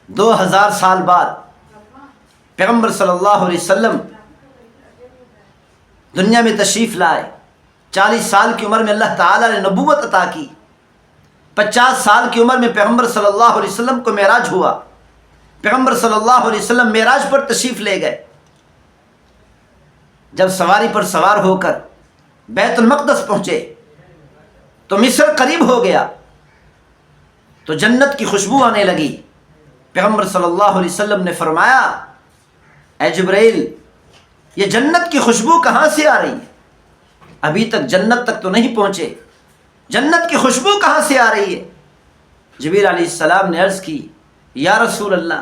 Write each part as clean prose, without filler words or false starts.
2000 سال بعد پیغمبر صلی اللہ علیہ وسلم دنیا میں تشریف لائے۔ 40 سال کی عمر میں اللہ تعالیٰ نے نبوت عطا کی۔ 50 سال کی عمر میں پیغمبر صلی اللہ علیہ وسلم کو معراج ہوا۔ پیغمبر صلی اللہ علیہ وسلم معراج پر تشریف لے گئے۔ جب سواری پر سوار ہو کر بیت المقدس پہنچے تو مصر قریب ہو گیا، تو جنت کی خوشبو آنے لگی۔ پیغمبر صلی اللہ علیہ وسلم نے فرمایا، اے جبرائیل، یہ جنت کی خوشبو کہاں سے آ رہی ہے؟ ابھی تک جنت تک تو نہیں پہنچے، جنت کی خوشبو کہاں سے آ رہی ہے؟ جبرائیل علیہ السلام نے عرض کی، یا رسول اللہ،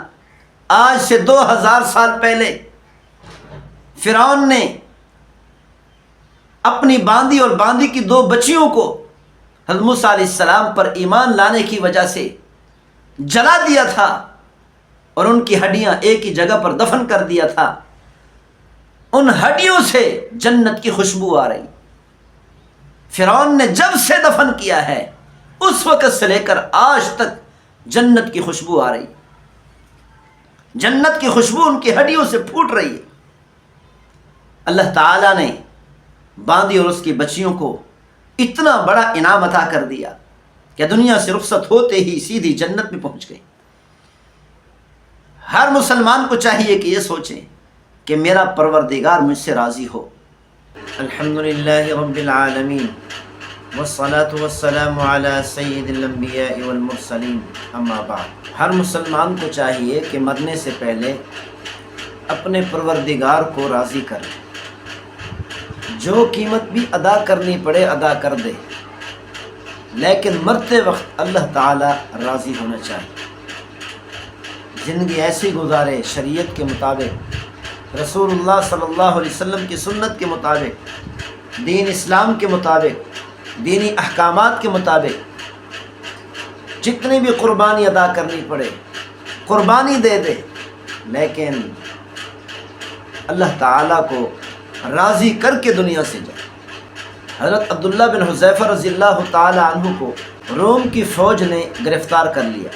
آج سے 2000 سال پہلے فرعون نے اپنی باندی اور باندی کی 2 بچیوں کو حضرت موسیٰ علیہ السلام پر ایمان لانے کی وجہ سے جلا دیا تھا اور ان کی ہڈیاں ایک ہی جگہ پر دفن کر دیا تھا۔ ان ہڈیوں سے جنت کی خوشبو آ رہی۔ فرعون نے جب سے دفن کیا ہے اس وقت سے لے کر آج تک جنت کی خوشبو آ رہی، جنت کی خوشبو ان کی ہڈیوں سے پھوٹ رہی ہے۔ اللہ تعالیٰ نے باندی اور اس کی بچیوں کو اتنا بڑا انعام عطا کر دیا کہ دنیا سے رخصت ہوتے ہی سیدھی جنت میں پہنچ گئے۔ ہر مسلمان کو چاہیے کہ یہ سوچیں کہ میرا پروردگار مجھ سے راضی ہو۔ الحمدللہ رب العالمین والصلاة والسلام علی سید الانبیاء والمرسلین، اما بعد۔ ہر مسلمان کو چاہیے کہ مرنے سے پہلے اپنے پروردگار کو راضی کرے، جو قیمت بھی ادا کرنی پڑے ادا کر دے، لیکن مرتے وقت اللہ تعالی راضی ہونا چاہیے۔ زندگی ایسی گزارے شریعت کے مطابق، رسول اللہ صلی اللہ علیہ وسلم کی سنت کے مطابق، دین اسلام کے مطابق، دینی احکامات کے مطابق۔ جتنی بھی قربانی ادا کرنی پڑے قربانی دے دے، لیکن اللہ تعالیٰ کو راضی کر کے دنیا سے جائے۔ حضرت عبداللہ بن حذیفہ رضی اللہ تعالی عنہ کو روم کی فوج نے گرفتار کر لیا۔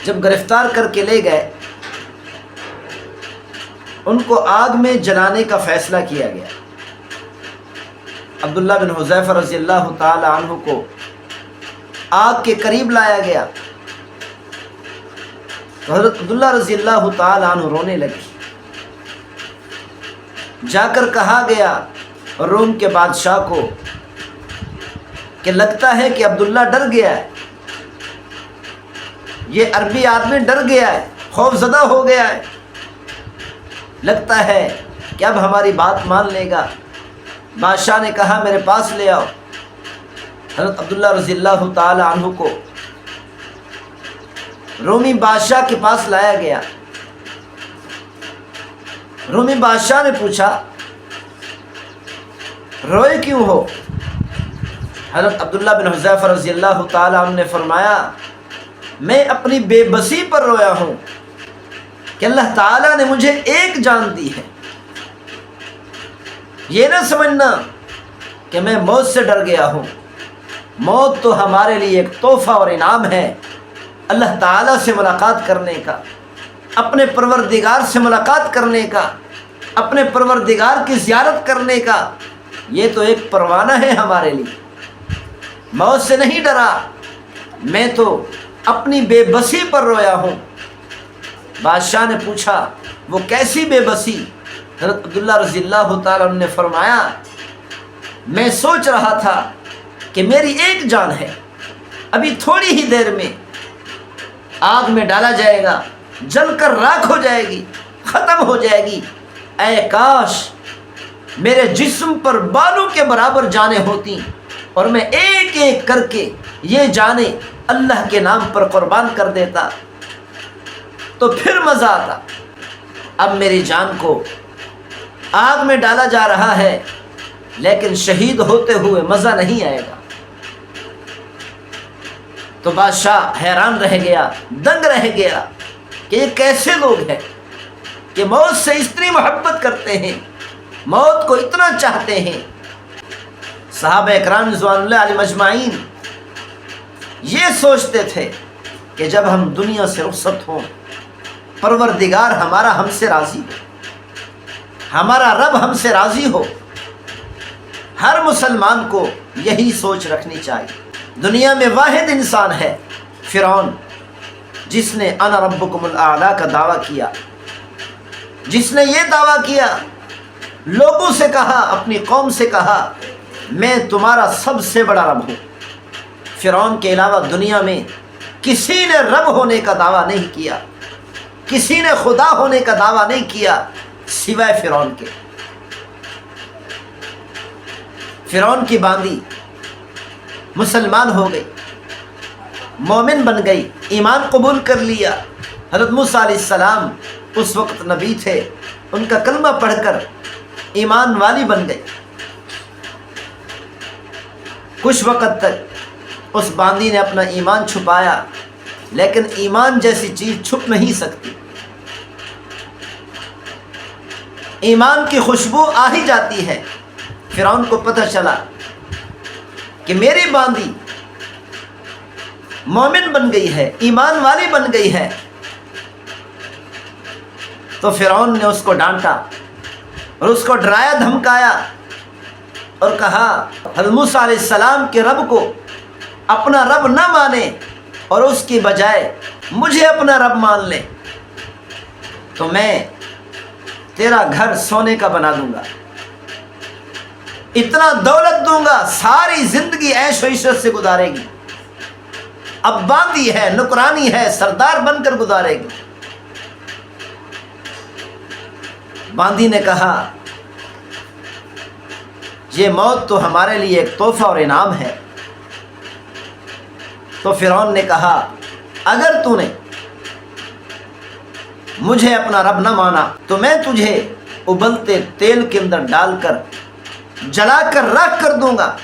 جب گرفتار کر کے لے گئے، ان کو آگ میں جلانے کا فیصلہ کیا گیا۔ عبداللہ بن حذیفہ رضی اللہ تعالی عنہ کو آگ کے قریب لایا گیا تو حضرت عبداللہ رضی اللہ تعالی عنہ رونے لگے۔ جا کر کہا گیا روم کے بادشاہ کو کہ لگتا ہے کہ عبداللہ ڈر گیا ہے، یہ عربی آدمی ڈر گیا ہے، خوف زدہ ہو گیا ہے، لگتا ہے کہ اب ہماری بات مان لے گا۔ بادشاہ نے کہا میرے پاس لے آؤ۔ حضرت عبداللہ رضی اللہ تعالی عنہ کو رومی بادشاہ کے پاس لایا گیا۔ رومی بادشاہ نے پوچھا روئے کیوں ہو؟ حضرت عبداللہ بن حذیفہ رضی اللہ تعالی عنہ نے فرمایا، میں اپنی بے بسی پر رویا ہوں کہ اللہ تعالیٰ نے مجھے ایک جان دی ہے۔ یہ نہ سمجھنا کہ میں موت سے ڈر گیا ہوں، موت تو ہمارے لیے ایک تحفہ اور انعام ہے، اللہ تعالیٰ سے ملاقات کرنے کا، اپنے پروردگار سے ملاقات کرنے کا، اپنے پروردگار کی زیارت کرنے کا، یہ تو ایک پروانہ ہے ہمارے لیے۔ موت سے نہیں ڈرا، میں تو اپنی بے بسی پر رویا ہوں۔ بادشاہ نے پوچھا وہ کیسی بے بسی؟ حضرت عبداللہ رضی اللہ تعالیٰ عنہ نے فرمایا، میں سوچ رہا تھا کہ میری ایک جان ہے، ابھی تھوڑی ہی دیر میں آگ میں ڈالا جائے گا، جل کر راکھ ہو جائے گی، ختم ہو جائے گی۔ اے کاش میرے جسم پر بالوں کے برابر جانیں ہوتی اور میں ایک ایک کر کے یہ جانیں اللہ کے نام پر قربان کر دیتا تو پھر مزہ آتا۔ اب میری جان کو آگ میں ڈالا جا رہا ہے، لیکن شہید ہوتے ہوئے مزہ نہیں آئے گا۔ تو بادشاہ حیران رہ گیا، دنگ رہ گیا کہ یہ کیسے لوگ ہیں کہ موت سے اتنی محبت کرتے ہیں، موت کو اتنا چاہتے ہیں۔ صحابہ اکرام رضوان اللہ علیہم اجمعین یہ سوچتے تھے کہ جب ہم دنیا سے رخصت ہوں پروردگار ہمارا ہم سے راضی ہو، ہمارا رب ہم سے راضی ہو۔ ہر مسلمان کو یہی سوچ رکھنی چاہیے۔ دنیا میں واحد انسان ہے فرعون، جس نے انا ربکم الاعلی کا دعویٰ کیا، جس نے یہ دعویٰ کیا، لوگوں سے کہا، اپنی قوم سے کہا میں تمہارا سب سے بڑا رب ہوں۔ فرعون کے علاوہ دنیا میں کسی نے رب ہونے کا دعویٰ نہیں کیا، کسی نے خدا ہونے کا دعویٰ نہیں کیا سوائے فرعون کے۔ فرعون کی باندی مسلمان ہو گئی، مومن بن گئی، ایمان قبول کر لیا۔ حضرت موسیٰ علیہ السلام اس وقت نبی تھے، ان کا کلمہ پڑھ کر ایمان والی بن گئی۔ کچھ وقت تک اس باندی نے اپنا ایمان چھپایا، لیکن ایمان جیسی چیز چھپ نہیں سکتی، ایمان کی خوشبو آ ہی جاتی ہے۔ فرعون کو پتہ چلا کہ میری باندی مومن بن گئی ہے، ایمان والی بن گئی ہے، تو فرعون نے اس کو ڈانٹا اور اس کو ڈرایا دھمکایا اور کہا حضرت موسیٰ علیہ السلام کے رب کو اپنا رب نہ مانے اور اس کی بجائے مجھے اپنا رب مان لے تو میں تیرا گھر سونے کا بنا دوں گا، اتنا دولت دوں گا، ساری زندگی عیش و عشرت سے گزارے گی، اب باندی ہے، نکرانی ہے، سردار بن کر گزارے گی۔ باندی نے کہا یہ موت تو ہمارے لیے ایک تحفہ اور انعام ہے۔ تو فرعون نے کہا اگر تو نے مجھے اپنا رب نہ مانا تو میں تجھے ابلتے تیل کے اندر ڈال کر جلا کر راکھ کر دوں گا،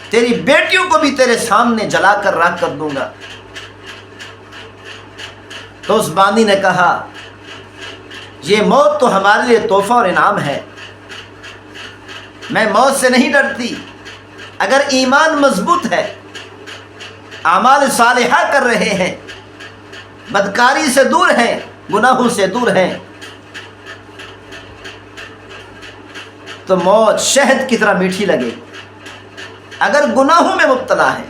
تیری بیٹیوں کو بھی تیرے سامنے جلا کر راکھ کر دوں گا۔ تو اس باندی نے کہا یہ موت تو ہمارے لیے تحفہ اور انعام ہے، میں موت سے نہیں ڈرتی، اگر ایمان مضبوط ہے، اعمال صالحہ کر رہے ہیں، بدکاری سے دور ہیں، گناہوں سے دور ہیں، تو موت شہد کی طرح میٹھی لگے گی۔ اگر گناہوں میں مبتلا ہے،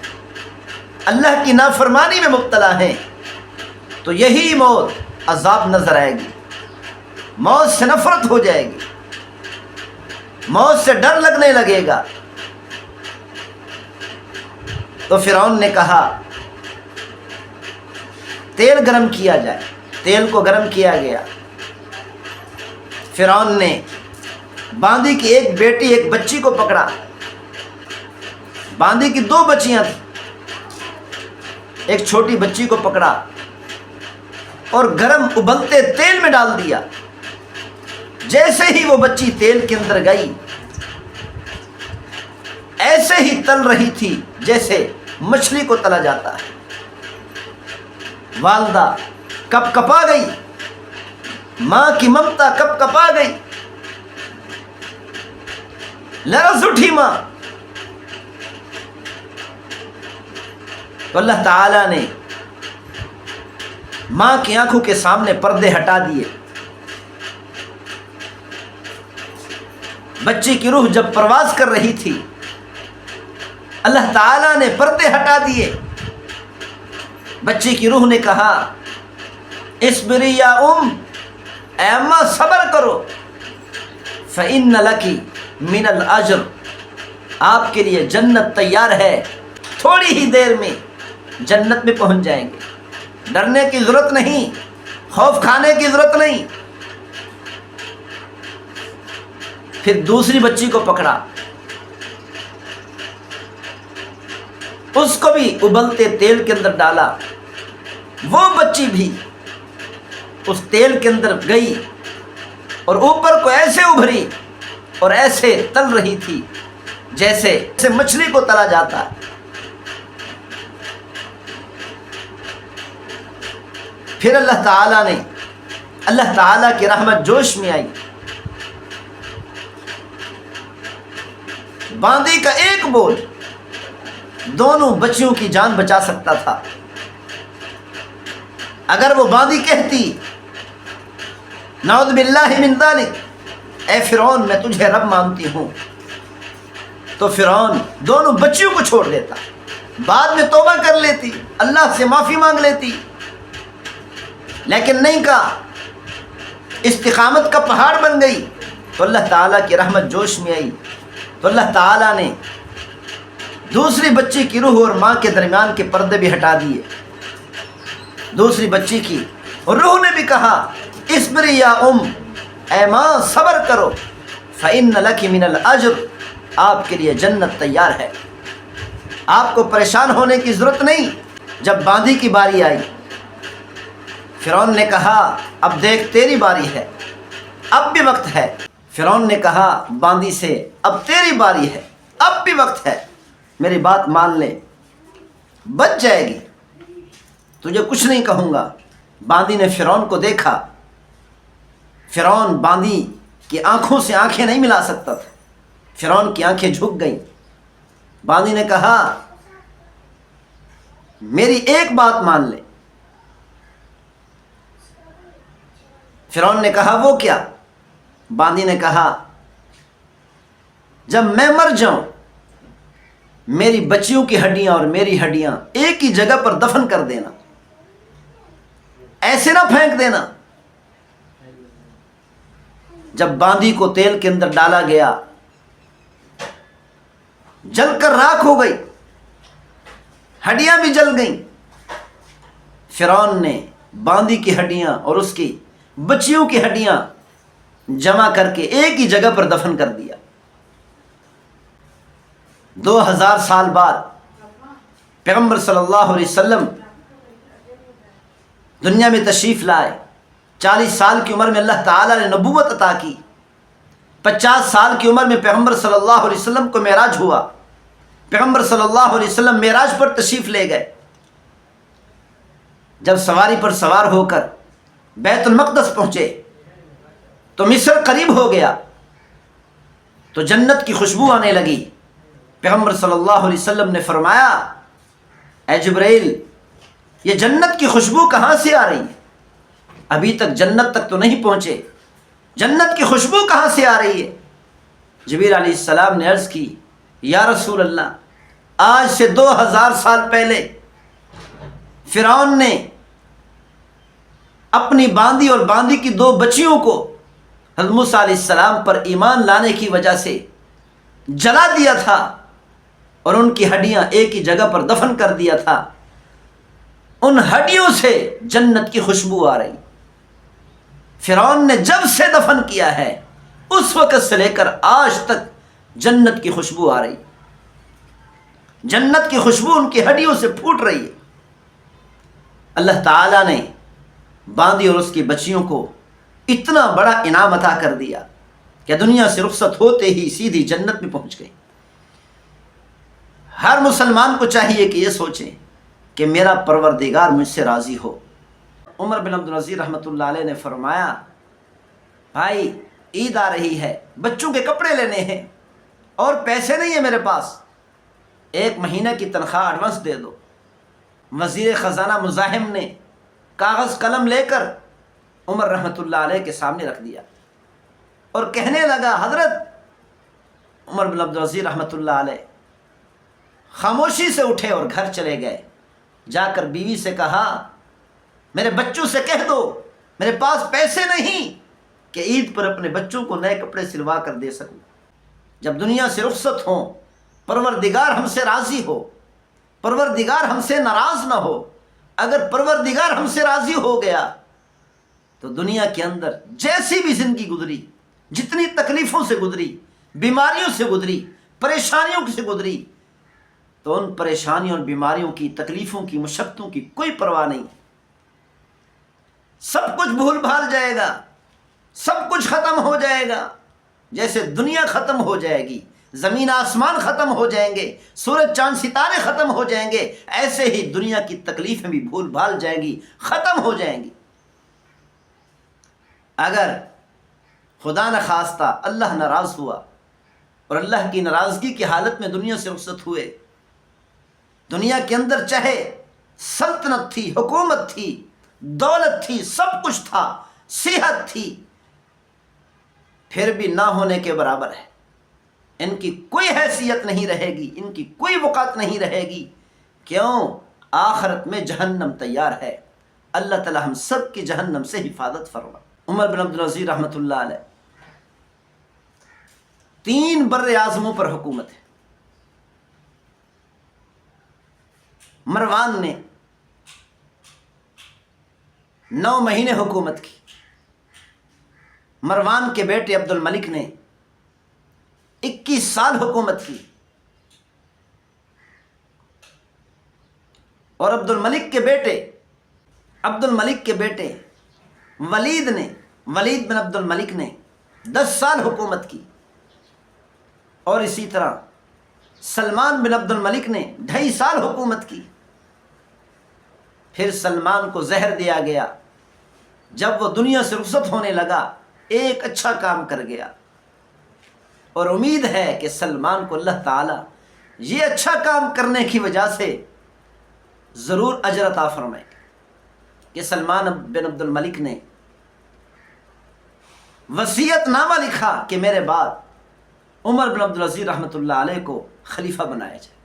اللہ کی نافرمانی میں مبتلا ہے، تو یہی موت عذاب نظر آئے گی، موت سے نفرت ہو جائے گی، موت سے ڈر لگنے لگے گا۔ تو فرعون نے کہا تیل گرم کیا جائے، تیل کو گرم کیا گیا۔ فرعون نے باندی کی ایک بیٹی ایک بچی کو پکڑا، باندی کی 2 بچیاں تھیں، ایک چھوٹی بچی کو پکڑا اور گرم ابلتے تیل میں ڈال دیا۔ جیسے ہی وہ بچی تیل کے اندر گئی ایسے ہی تل رہی تھی جیسے مچھلی کو تلا جاتا ہے۔ والدہ کپ کپا گئی، ماں کی ممتا کپ کپا گئی، لرز اٹھی ماں۔ تو اللہ تعالیٰ نے ماں کی آنکھوں کے سامنے پردے ہٹا دیے۔ بچی کی روح جب پرواز کر رہی تھی اللہ تعالیٰ نے پردے ہٹا دیے۔ بچی کی روح نے کہا اصبری یا اے اماں صبر کرو، فإن لَكِ مِنَ الْأَجْرِ، آپ کے لیے جنت تیار ہے، تھوڑی ہی دیر میں جنت میں پہنچ جائیں گے، ڈرنے کی ضرورت نہیں، خوف کھانے کی ضرورت نہیں۔ پھر دوسری بچی کو پکڑا، اس کو بھی ابلتے تیل کے اندر ڈالا، وہ بچی بھی اس تیل کے اندر گئی اور اوپر کو ایسے ابھری اور ایسے تل رہی تھی جیسے مچھلی کو تلا جاتا ہے۔ پھر اللہ تعالیٰ کی رحمت جوش میں آئی، باندی کا ایک بول دونوں بچیوں کی جان بچا سکتا تھا۔ اگر وہ باندی کہتی نعوذ باللہ من ذالک، اے فرعون میں تجھے رب مانتی ہوں، تو فرعون دونوں بچیوں کو چھوڑ دیتا، بعد میں توبہ کر لیتی، اللہ سے معافی مانگ لیتی، لیکن نہیں کہا، استقامت کا پہاڑ بن گئی تو اللہ تعالیٰ کی رحمت جوش میں آئی، تو اللہ تعالیٰ نے دوسری بچی کی روح اور ماں کے درمیان کے پردے بھی ہٹا دیے۔ دوسری بچی کی روح نے بھی کہا اصبری یا اے ماں صبر کرو، فإن لک من الأجر، آپ کے لیے جنت تیار ہے، آپ کو پریشان ہونے کی ضرورت نہیں۔ جب باندی کی باری آئی، فرعون نے کہا اب دیکھ تیری باری ہے، اب بھی وقت ہے۔ فرعون نے کہا باندی سے اب تیری باری ہے، اب بھی وقت ہے، میری بات مان لے، بچ جائے گی، تجھے کچھ نہیں کہوں گا۔ باندی نے فرعون کو دیکھا، فرعون باندی کی آنکھوں سے آنکھیں نہیں ملا سکتا تھا، فرعون کی آنکھیں جھک گئیں۔ باندی نے کہا میری ایک بات مان لے۔ فرعون نے کہا وہ کیا؟ باندی نے کہا جب میں مر جاؤں میری بچیوں کی ہڈیاں اور میری ہڈیاں ایک ہی جگہ پر دفن کر دینا، ایسے نہ پھینک دینا۔ جب باندی کو تیل کے اندر ڈالا گیا، جل کر راکھ ہو گئی، ہڈیاں بھی جل گئیں۔ فرعون نے باندی کی ہڈیاں اور اس کی بچیوں کی ہڈیاں جمع کر کے ایک ہی جگہ پر دفن کر دیا۔ 2000 سال بعد پیغمبر صلی اللہ علیہ وسلم دنیا میں تشریف لائے۔ 40 سال کی عمر میں اللہ تعالیٰ نے نبوت عطا کی۔ 50 سال کی عمر میں پیغمبر صلی اللہ علیہ وسلم کو معراج ہوا۔ پیغمبر صلی اللہ علیہ وسلم معراج پر تشریف لے گئے۔ جب سواری پر سوار ہو کر بیت المقدس پہنچے تو مصر قریب ہو گیا، تو جنت کی خوشبو آنے لگی۔ پیغمبر صلی اللہ علیہ وسلم نے فرمایا اے جبرائیل، یہ جنت کی خوشبو کہاں سے آ رہی ہے؟ ابھی تک جنت تک تو نہیں پہنچے، جنت کی خوشبو کہاں سے آ رہی ہے؟ جبرائیل علیہ السلام نے عرض کی یا رسول اللہ، آج سے 2000 سال پہلے فرعون نے اپنی باندی اور باندی کی 2 بچیوں کو حضرت موسیٰ علیہ السلام پر ایمان لانے کی وجہ سے جلا دیا تھا اور ان کی ہڈیاں ایک ہی جگہ پر دفن کر دیا تھا۔ ان ہڈیوں سے جنت کی خوشبو آ رہی۔ فرعون نے جب سے دفن کیا ہے اس وقت سے لے کر آج تک جنت کی خوشبو آ رہی، جنت کی خوشبو ان کی ہڈیوں سے پھوٹ رہی ہے۔ اللہ تعالیٰ نے باندی اور اس کی بچیوں کو اتنا بڑا انعام عطا کر دیا کہ دنیا سے رخصت ہوتے ہی سیدھی جنت میں پہنچ گئی۔ ہر مسلمان کو چاہیے کہ یہ سوچیں کہ میرا پروردگار مجھ سے راضی ہو۔ عمر بن عبدالعزیز رحمۃ اللہ علیہ نے فرمایا بھائی عید آ رہی ہے، بچوں کے کپڑے لینے ہیں اور پیسے نہیں ہیں میرے پاس، 1 مہینہ کی تنخواہ ایڈوانس دے دو۔ وزیر خزانہ مزاحم نے کاغذ قلم لے کر عمر رحمۃ اللہ علیہ کے سامنے رکھ دیا اور کہنے لگا حضرت عمر بن عبدالعزیز رحمۃ اللہ علیہ خاموشی سے اٹھے اور گھر چلے گئے۔ جا کر بیوی سے کہا میرے بچوں سے کہہ دو میرے پاس پیسے نہیں کہ عید پر اپنے بچوں کو نئے کپڑے سلوا کر دے سکوں۔ جب دنیا سے رخصت ہوں، پروردگار ہم سے راضی ہو، پروردگار ہم سے ناراض نہ ہو۔ اگر پروردگار ہم سے راضی ہو گیا تو دنیا کے اندر جیسی بھی زندگی گزری، جتنی تکلیفوں سے گزری، بیماریوں سے گزری، پریشانیوں سے گزری، تو ان پریشانیوں اور بیماریوں کی، تکلیفوں کی، مشقتوں کی کوئی پرواہ نہیں۔ سب کچھ بھول بھال جائے گا، سب کچھ ختم ہو جائے گا۔ جیسے دنیا ختم ہو جائے گی، زمین آسمان ختم ہو جائیں گے، سورج چاند ستارے ختم ہو جائیں گے، ایسے ہی دنیا کی تکلیفیں بھی بھول بھال جائیں گی، ختم ہو جائیں گی۔ اگر خدا نخواستہ اللہ ناراض ہوا اور اللہ کی ناراضگی کی حالت میں دنیا سے رخصت ہوئے، دنیا کے اندر چاہے سلطنت تھی، حکومت تھی، دولت تھی، سب کچھ تھا، صحت تھی، پھر بھی نہ ہونے کے برابر ہے۔ ان کی کوئی حیثیت نہیں رہے گی، ان کی کوئی وقت نہیں رہے گی۔ کیوں؟ آخرت میں جہنم تیار ہے۔ اللہ تعالی ہم سب کی جہنم سے حفاظت فرما۔ عمر بن عبدالعزیز رحمۃ اللہ علیہ 3 بر اعظموں پر حکومت ہے۔ مروان نے 9 مہینے حکومت کی، مروان کے بیٹے عبد الملک نے 21 سال حکومت کی، اور عبد الملک کے بیٹے ولید بن عبد الملک نے 10 سال حکومت کی، اور اسی طرح سلمان بن عبد الملک نے 2.5 سال حکومت کی۔ پھر سلمان کو زہر دیا گیا، جب وہ دنیا سے رخصت ہونے لگا ایک اچھا کام کر گیا، اور امید ہے کہ سلمان کو اللہ تعالی یہ اچھا کام کرنے کی وجہ سے ضرور اجر عطا فرمائے کہ سلمان بن عبد الملک نے وصیت نامہ لکھا کہ میرے بعد عمر بن عبدالعزیز رحمۃ اللہ علیہ کو خلیفہ بنایا جائے۔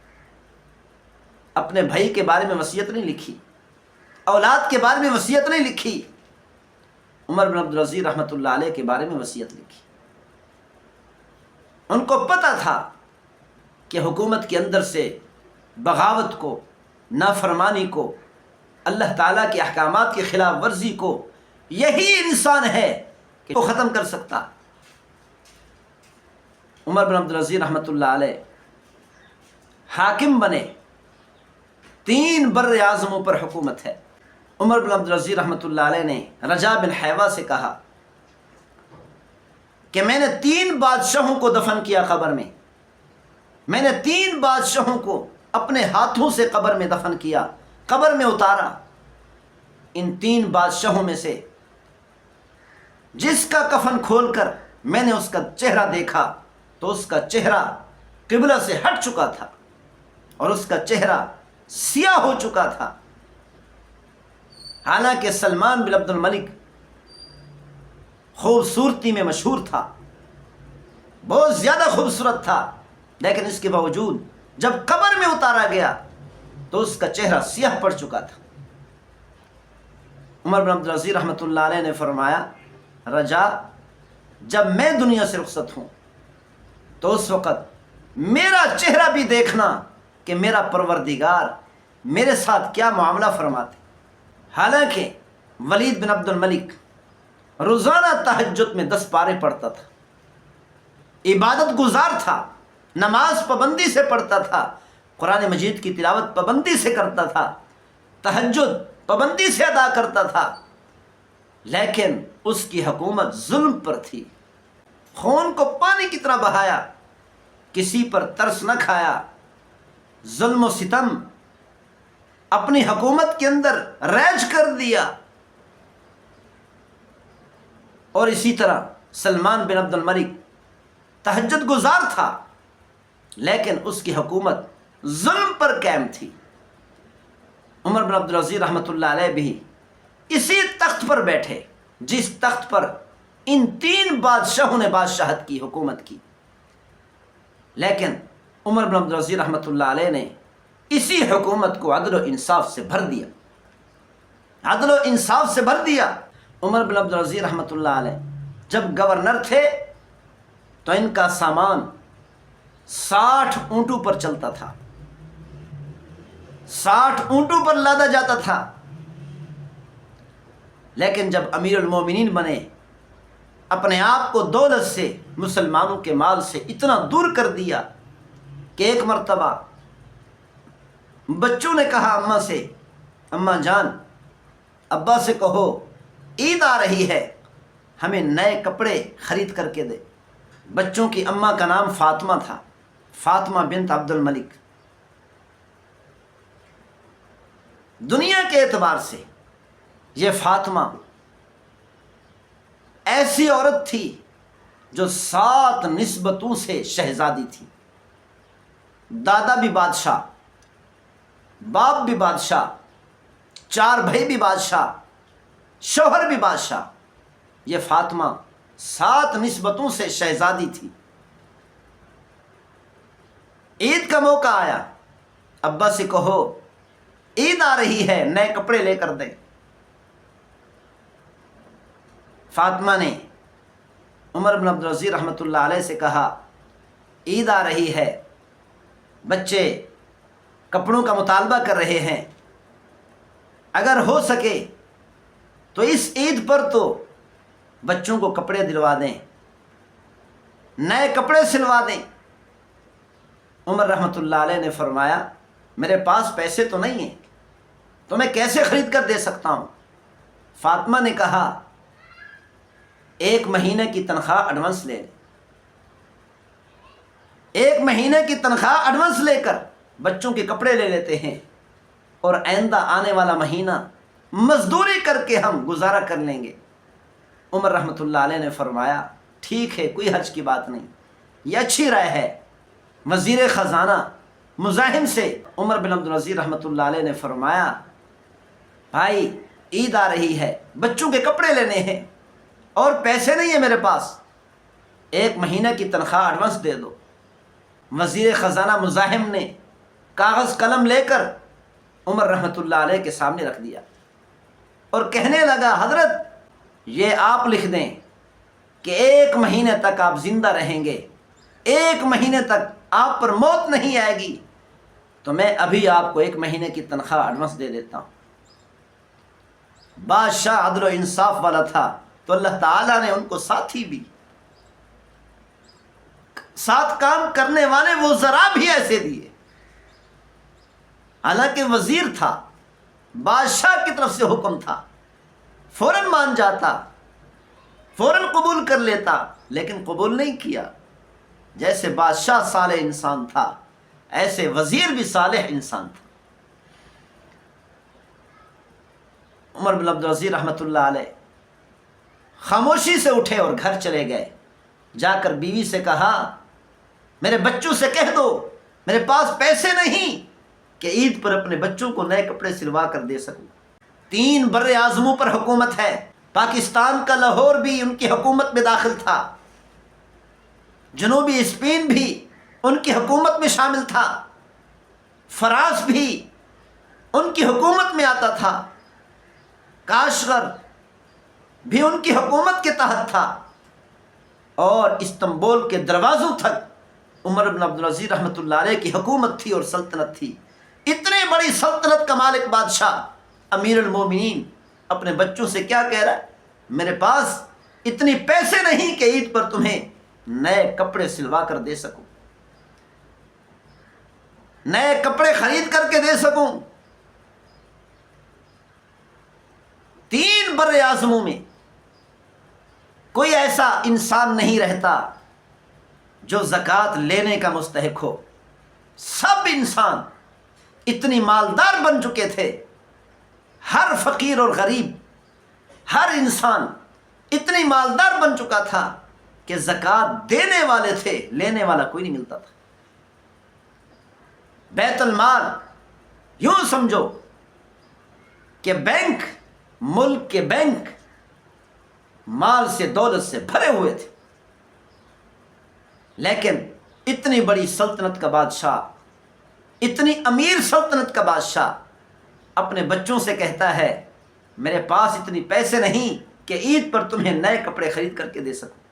اپنے بھائی کے بارے میں وصیت نہیں لکھی، اولاد کے بارے میں وصیت نہیں لکھی، عمر بن عبدالعزیز رحمۃ اللہ علیہ کے بارے میں وصیت لکھی۔ ان کو پتہ تھا کہ حکومت کے اندر سے بغاوت کو، نافرمانی کو، اللہ تعالیٰ کے احکامات کی خلاف ورزی کو یہی انسان ہے کہ وہ ختم کر سکتا۔ عمر بن عبدالعزیز رحمۃ اللہ علیہ حاکم بنے، 3 بر اعظموں پر حکومت ہے۔ عمر بن عبدالعزیز رحمۃ اللہ علیہ نے رجا بن حیوہ سے کہا کہ میں نے 3 بادشاہوں کو دفن کیا قبر میں، میں نے 3 بادشاہوں کو اپنے ہاتھوں سے قبر میں دفن کیا، قبر میں اتارا۔ ان 3 بادشاہوں میں سے جس کا کفن کھول کر میں نے اس کا چہرہ دیکھا تو اس کا چہرہ قبلہ سے ہٹ چکا تھا، اور اس کا چہرہ سیاہ ہو چکا تھا۔ حالانکہ سلمان بن عبد الملک خوبصورتی میں مشہور تھا، بہت زیادہ خوبصورت تھا، لیکن اس کے باوجود جب قبر میں اتارا گیا تو اس کا چہرہ سیاہ پڑ چکا تھا۔ عمر بن عبدالعزیز رحمۃ اللہ علیہ نے فرمایا، رجا، جب میں دنیا سے رخصت ہوں تو اس وقت میرا چہرہ بھی دیکھنا کہ میرا پروردگار میرے ساتھ کیا معاملہ فرماتے۔ حالانکہ ولید بن عبد الملک روزانہ تہجد میں 10 پارے پڑھتا تھا، عبادت گزار تھا، نماز پابندی سے پڑھتا تھا، قرآن مجید کی تلاوت پابندی سے کرتا تھا، تہجد پابندی سے ادا کرتا تھا، لیکن اس کی حکومت ظلم پر تھی۔ خون کو پانی کی طرح بہایا، کسی پر ترس نہ کھایا، ظلم و ستم اپنی حکومت کے اندر رائج کر دیا۔ اور اسی طرح سلمان بن عبد الملک تہجد گزار تھا، لیکن اس کی حکومت ظلم پر قائم تھی۔ عمر بن عبدالعزیز رحمۃ اللہ علیہ بھی اسی تخت پر بیٹھے جس تخت پر ان 3 بادشاہوں نے بادشاہت کی، حکومت کی، لیکن عمر بن عبدالعزیز رحمۃ اللہ علیہ نے اسی حکومت کو عدل و انصاف سے بھر دیا، عدل و انصاف سے بھر دیا۔ عمر بن عبدالعزیز رحمۃ اللہ علیہ جب گورنر تھے تو ان کا سامان 60 اونٹوں پر چلتا تھا، 60 اونٹوں پر لادا جاتا تھا، لیکن جب امیر المومنین بنے اپنے آپ کو دولت سے، مسلمانوں کے مال سے اتنا دور کر دیا کہ ایک مرتبہ بچوں نے کہا اماں سے، اماں جان، ابا سے کہو عید آ رہی ہے، ہمیں نئے کپڑے خرید کر کے دے۔ بچوں کی اماں کا نام فاطمہ تھا، فاطمہ بنت عبد الملک۔ دنیا کے اعتبار سے یہ فاطمہ ایسی عورت تھی جو 7 نسبتوں سے شہزادی تھی، دادا بھی بادشاہ، باپ بھی بادشاہ، 4 بھائی بھی بادشاہ، شوہر بھی بادشاہ۔ یہ فاطمہ 7 نسبتوں سے شہزادی تھی۔ عید کا موقع آیا، ابا سے کہو عید آ رہی ہے، نئے کپڑے لے کر دیں۔ فاطمہ نے عمر بن عبدالعزیز رحمۃ اللہ علیہ سے کہا عید آ رہی ہے، بچے کپڑوں کا مطالبہ کر رہے ہیں، اگر ہو سکے تو اس عید پر تو بچوں کو کپڑے دلوا دیں، نئے کپڑے سلوا دیں۔ عمر رحمۃ اللہ علیہ نے فرمایا میرے پاس پیسے تو نہیں ہیں، تو میں کیسے خرید کر دے سکتا ہوں؟ فاطمہ نے کہا 1 مہینے کی تنخواہ ایڈوانس لے لیں، 1 مہینے کی تنخواہ ایڈوانس لے کر بچوں کے کپڑے لے لیتے ہیں، اور آئندہ آنے والا مہینہ مزدوری کر کے ہم گزارا کر لیں گے۔ عمر رحمۃ اللہ علیہ نے فرمایا ٹھیک ہے، کوئی حرج کی بات نہیں، یہ اچھی رائے ہے۔ وزیر خزانہ مزاحم سے عمر بن عبدالعزیز رحمۃ اللہ علیہ نے فرمایا بھائی عید آ رہی ہے، بچوں کے کپڑے لینے ہیں اور پیسے نہیں ہیں میرے پاس، 1 مہینہ کی تنخواہ ایڈوانس دے دو۔ وزیر خزانہ مزاحم نے کاغذ قلم لے کر عمر رحمۃ اللہ علیہ کے سامنے رکھ دیا اور کہنے لگا حضرت یہ آپ لکھ دیں کہ 1 مہینے تک آپ زندہ رہیں گے، 1 مہینے تک آپ پر موت نہیں آئے گی، تو میں ابھی آپ کو 1 مہینے کی تنخواہ ایڈوانس دے دیتا ہوں۔ بادشاہ عدل و انصاف والا تھا تو اللہ تعالیٰ نے ان کو ساتھی بھی، ساتھ کام کرنے والے وزراء بھی ایسے دیے۔ حالانکہ وزیر تھا، بادشاہ کی طرف سے حکم تھا، فوراً مان جاتا، فوراً قبول کر لیتا، لیکن قبول نہیں کیا۔ جیسے بادشاہ صالح انسان تھا ایسے وزیر بھی صالح انسان تھا۔ عمر بن عبدالعزیز رحمۃ اللہ علیہ خاموشی سے اٹھے اور گھر چلے گئے، جا کر بیوی سے کہا میرے بچوں سے کہہ دو میرے پاس پیسے نہیں کہ عید پر اپنے بچوں کو نئے کپڑے سلوا کر دے سکوں۔ 3 بر اعظموں پر حکومت ہے، پاکستان کا لاہور بھی ان کی حکومت میں داخل تھا، جنوبی اسپین بھی ان کی حکومت میں شامل تھا، فرانس بھی ان کی حکومت میں آتا تھا، کاشغر بھی ان کی حکومت کے تحت تھا، اور استنبول کے دروازوں تک عمر بن عبدالعزیز رحمۃ اللہ علیہ کی حکومت تھی اور سلطنت تھی۔ اتنے بڑی سلطنت کا مالک بادشاہ امیر المومنین اپنے بچوں سے کیا کہہ رہا ہے میرے پاس اتنی پیسے نہیں کہ عید پر تمہیں نئے کپڑے سلوا کر دے سکوں، نئے کپڑے خرید کر کے دے سکوں۔ 3 بر اعظموں میں کوئی ایسا انسان نہیں رہتا جو زکوٰۃ لینے کا مستحق ہو، سب انسان اتنی مالدار بن چکے تھے، ہر فقیر اور غریب، ہر انسان اتنی مالدار بن چکا تھا کہ زکوٰۃ دینے والے تھے، لینے والا کوئی نہیں ملتا تھا۔ بیت المال یوں سمجھو کہ بینک، ملک کے بینک مال سے دولت سے بھرے ہوئے تھے، لیکن اتنی بڑی سلطنت کا بادشاہ، اتنی امیر سلطنت کا بادشاہ اپنے بچوں سے کہتا ہے میرے پاس اتنی پیسے نہیں کہ عید پر تمہیں نئے کپڑے خرید کر کے دے سکوں۔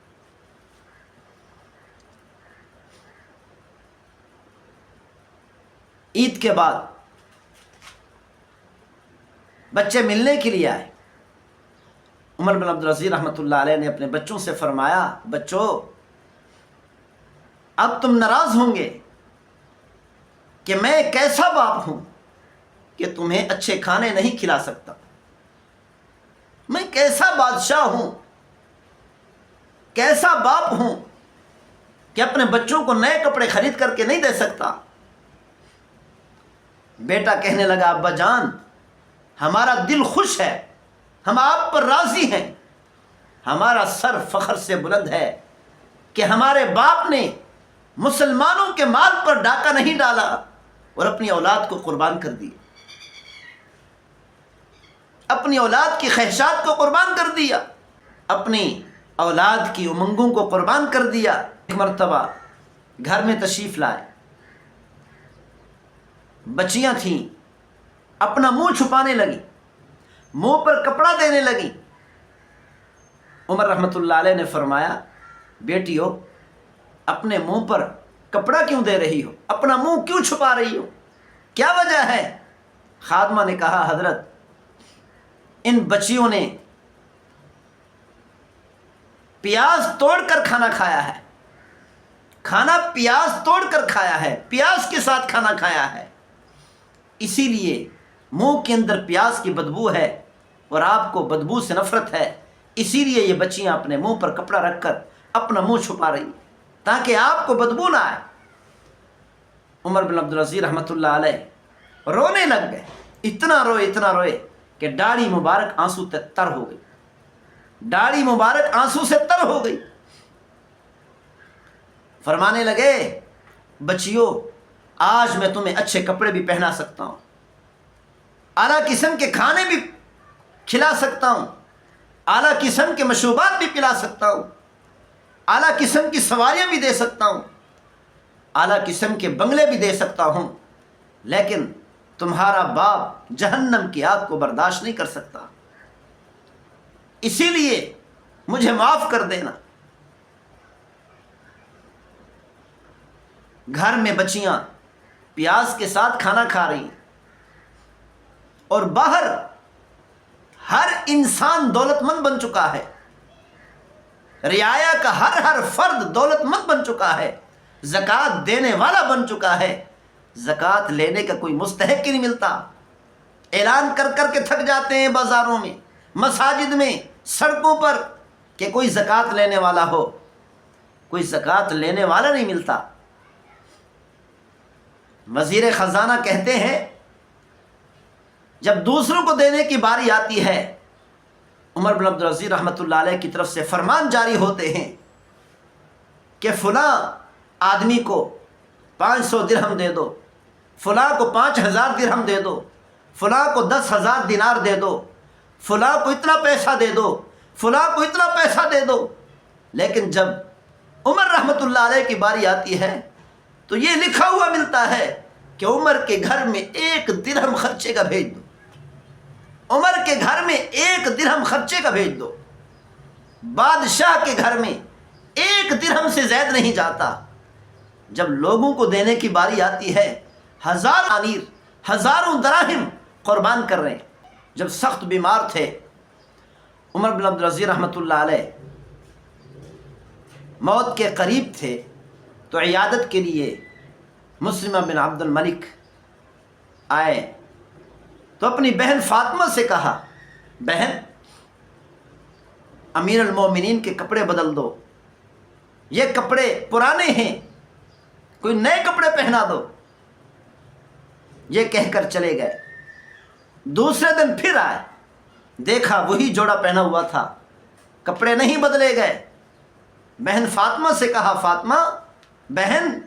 عید کے بعد بچے ملنے کے لیے آئے۔ عمر بن عبدالعزیز رحمۃ اللہ علیہ نے اپنے بچوں سے فرمایا بچوں اب تم ناراض ہوں گے کہ میں ایک ایسا باپ ہوں کہ تمہیں اچھے کھانے نہیں کھلا سکتا، میں کیسا بادشاہ ہوں، کیسا باپ ہوں کہ اپنے بچوں کو نئے کپڑے خرید کر کے نہیں دے سکتا۔ بیٹا کہنے لگا ابا جان ہمارا دل خوش ہے، ہم آپ پر راضی ہیں، ہمارا سر فخر سے بلند ہے کہ ہمارے باپ نے مسلمانوں کے مال پر ڈاکہ نہیں ڈالا اور اپنی اولاد کو قربان کر دی۔ اپنی اولاد کی خواہشات کو قربان کر دیا، اپنی اولاد کی امنگوں کو قربان کر دیا۔ ایک مرتبہ گھر میں تشریف لائے، بچیاں تھیں، اپنا منہ چھپانے لگی، منہ پر کپڑا دینے لگی۔ عمر رحمۃ اللہ علیہ نے فرمایا، بیٹیو اپنے منہ پر کپڑا کیوں دے رہی ہو، اپنا منہ کیوں چھپا رہی ہو، کیا وجہ ہے؟ خادمہ نے کہا، حضرت ان بچیوں نے پیاز توڑ کر کھانا کھایا ہے، کھانا پیاز توڑ کر کھایا ہے، پیاز کے ساتھ کھانا کھایا ہے، اسی لیے منہ کے اندر پیاز کی بدبو ہے اور آپ کو بدبو سے نفرت ہے، اسی لیے یہ بچیاں اپنے منہ پر کپڑا رکھ کر اپنا منہ چھپا رہی تاکہ آپ کو بدبو نہ آئے۔ عمر بن عبدالعزیز رحمۃ اللہ علیہ رونے لگ گئے، اتنا روئے کہ داڑھی مبارک آنسو تر ہو گئی، داڑھی مبارک آنسو سے تر ہو گئی۔ فرمانے لگے، بچیوں آج میں تمہیں اچھے کپڑے بھی پہنا سکتا ہوں، اعلیٰ قسم کے کھانے بھی کھلا سکتا ہوں، اعلیٰ قسم کے مشروبات بھی پلا سکتا ہوں، اعلیٰ قسم کی سواریاں بھی دے سکتا ہوں، اعلیٰ قسم کے بنگلے بھی دے سکتا ہوں، لیکن تمہارا باپ جہنم کی آگ کو برداشت نہیں کر سکتا، اسی لیے مجھے معاف کر دینا۔ گھر میں بچیاں پیاز کے ساتھ کھانا کھا رہی ہیں اور باہر ہر انسان دولت مند بن چکا ہے، رعایا کا ہر فرد دولت مند بن چکا ہے، زکوٰۃ دینے والا بن چکا ہے، زکوٰۃ لینے کا کوئی مستحق ہی نہیں ملتا۔ اعلان کر کر کے تھک جاتے ہیں بازاروں میں، مساجد میں، سڑکوں پر کہ کوئی زکوٰۃ لینے والا ہو، کوئی زکوٰۃ لینے والا نہیں ملتا۔ وزیر خزانہ کہتے ہیں جب دوسروں کو دینے کی باری آتی ہے، عمر بن عبدالعزیز رحمۃ اللہ علیہ کی طرف سے فرمان جاری ہوتے ہیں کہ فلاں آدمی کو 500 درہم دے دو، فلاں کو 5000 درہم دے دو، فلاں کو 10,000 دینار دے دو، فلاں کو اتنا پیسہ دے دو، فلاں کو اتنا پیسہ دے دو۔ لیکن جب عمر رحمۃ اللہ علیہ کی باری آتی ہے تو یہ لکھا ہوا ملتا ہے کہ عمر کے گھر میں 1 درہم خرچے کا بھیج دو، عمر کے گھر میں 1 درہم خرچے کا بھیج دو۔ بادشاہ کے گھر میں 1 درہم سے زائد نہیں جاتا۔ جب لوگوں کو دینے کی باری آتی ہے، ہزاروں دراہم قربان کر رہے ہیں۔ جب سخت بیمار تھے عمر بن عبدالعزیز رحمۃ اللہ علیہ، موت کے قریب تھے، تو عیادت کے لیے مسلمہ بن عبد الملک آئے تو اپنی بہن فاطمہ سے کہا، بہن امیر المومنین کے کپڑے بدل دو، یہ کپڑے پرانے ہیں، کوئی نئے کپڑے پہنا دو۔ یہ کہہ کر چلے گئے۔ دوسرے دن پھر آئے، دیکھا وہی جوڑا پہنا ہوا تھا، کپڑے نہیں بدلے گئے۔ بہن فاطمہ سے کہا، فاطمہ بہن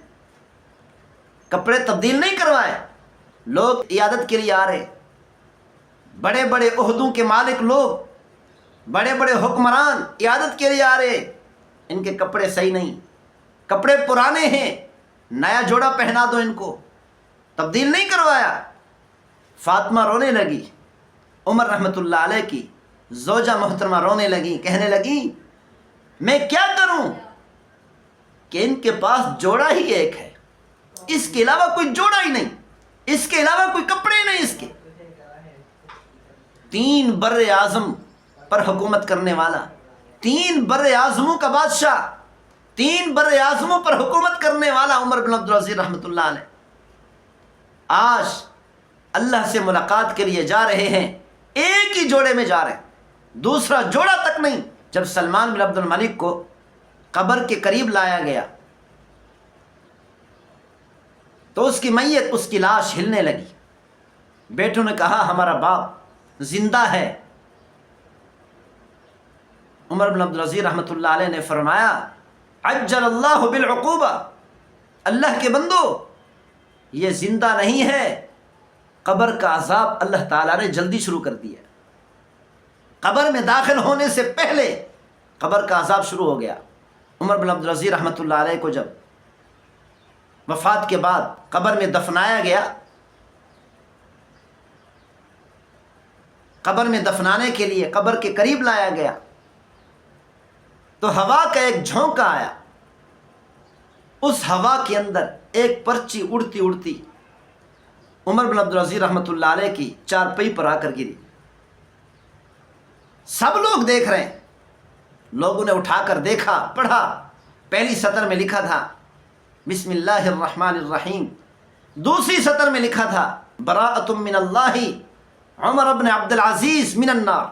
کپڑے تبدیل نہیں کروائے، لوگ عیادت کے لیے آ رہے، بڑے بڑے عہدوں کے مالک لوگ، بڑے بڑے حکمران عیادت کے لیے آ رہے، ان کے کپڑے صحیح نہیں، کپڑے پرانے ہیں، نیا جوڑا پہنا دو، ان کو تبدیل نہیں کروایا۔ فاطمہ رونے لگی، عمر رحمۃ اللہ علیہ کی زوجہ محترمہ رونے لگی، کہنے لگی میں کیا کروں کہ ان کے پاس جوڑا ہی ایک ہے، اس کے علاوہ کوئی جوڑا ہی نہیں، اس کے علاوہ کوئی کپڑے ہی نہیں، اس کے 3 بر اعظم پر حکومت کرنے والا، 3 بر اعظموں کا بادشاہ، 3 بر اعظموں پر حکومت کرنے والا عمر بن عبدالعزیز رحمۃ اللہ علیہ آج اللہ سے ملاقات کے لیے جا رہے ہیں، ایک ہی جوڑے میں جا رہے ہیں، دوسرا جوڑا تک نہیں۔ جب سلمان بن عبد الملک کو قبر کے قریب لایا گیا تو اس کی میت، اس کی لاش ہلنے لگی۔ بیٹوں نے کہا ہمارا باپ زندہ ہے۔ عمر بن عبدالعزیز رحمۃ اللہ علیہ نے فرمایا، عجل اللہ بالعقوبہ، اللہ کے بندو یہ زندہ نہیں ہے، قبر کا عذاب اللہ تعالیٰ نے جلدی شروع کر دیا۔ قبر میں داخل ہونے سے پہلے قبر کا عذاب شروع ہو گیا۔ عمر بن عبدالعزیز رحمۃ اللہ علیہ کو جب وفات کے بعد قبر میں دفنایا گیا، قبر میں دفنانے کے لیے قبر کے قریب لایا گیا تو ہوا کا ایک جھونکا آیا، اس ہوا کے اندر ایک پرچی اڑتی اڑتی عمر بن عبدالعزیز رحمۃ اللہ علیہ کی چارپائی پر آ کر گری۔ سب لوگ دیکھ رہے ہیں، لوگوں نے اٹھا کر دیکھا، پڑھا، پہلی سطر میں لکھا تھا بسم اللہ الرحمن الرحیم، دوسری سطر میں لکھا تھا براءۃ من اللہ عمر بن عبدالعزیز من النار،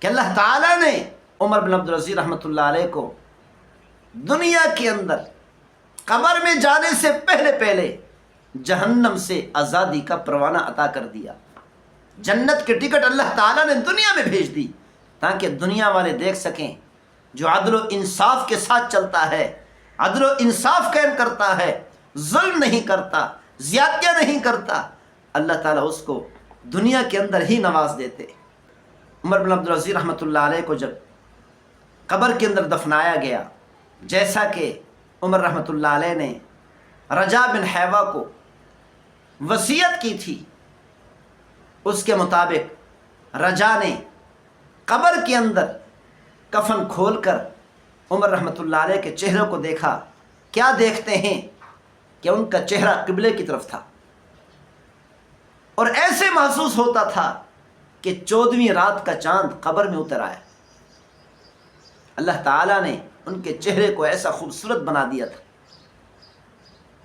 کہ اللہ تعالیٰ نے عمر بن عبدالعزیز رحمۃ اللہ علیہ کو دنیا کے اندر قبر میں جانے سے پہلے پہلے جہنم سے آزادی کا پروانہ عطا کر دیا۔ جنت کے ٹکٹ اللہ تعالیٰ نے دنیا میں بھیج دی تاکہ دنیا والے دیکھ سکیں جو عدل و انصاف کے ساتھ چلتا ہے، عدل و انصاف قائم کرتا ہے، ظلم نہیں کرتا، زیادتیاں نہیں کرتا، اللہ تعالیٰ اس کو دنیا کے اندر ہی نواز دیتے۔ عمر بن عبدالعزیز رحمۃ اللہ علیہ کو جب قبر کے اندر دفنایا گیا، جیسا کہ عمر رحمۃ اللہ علیہ نے رجا بن حیوہ کو وصیت کی تھی، اس کے مطابق رجا نے قبر کے اندر کفن کھول کر عمر رحمۃ اللہ علیہ کے چہرے کو دیکھا۔ کیا دیکھتے ہیں کہ ان کا چہرہ قبلے کی طرف تھا، اور ایسے محسوس ہوتا تھا کہ 14ویں رات کا چاند قبر میں اتر آیا۔ اللہ تعالیٰ نے ان کے چہرے کو ایسا خوبصورت بنا دیا تھا۔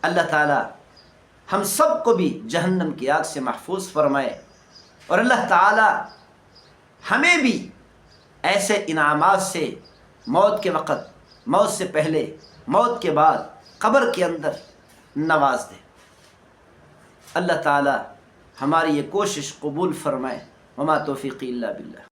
اللہ تعالیٰ ہم سب کو بھی جہنم کی آگ سے محفوظ فرمائے، اور اللہ تعالیٰ ہمیں بھی ایسے انعامات سے موت کے وقت، موت سے پہلے، موت کے بعد، قبر کے اندر نواز دے۔ اللہ تعالیٰ ہماری یہ کوشش قبول فرمائے۔ وما توفیقی الا باللہ۔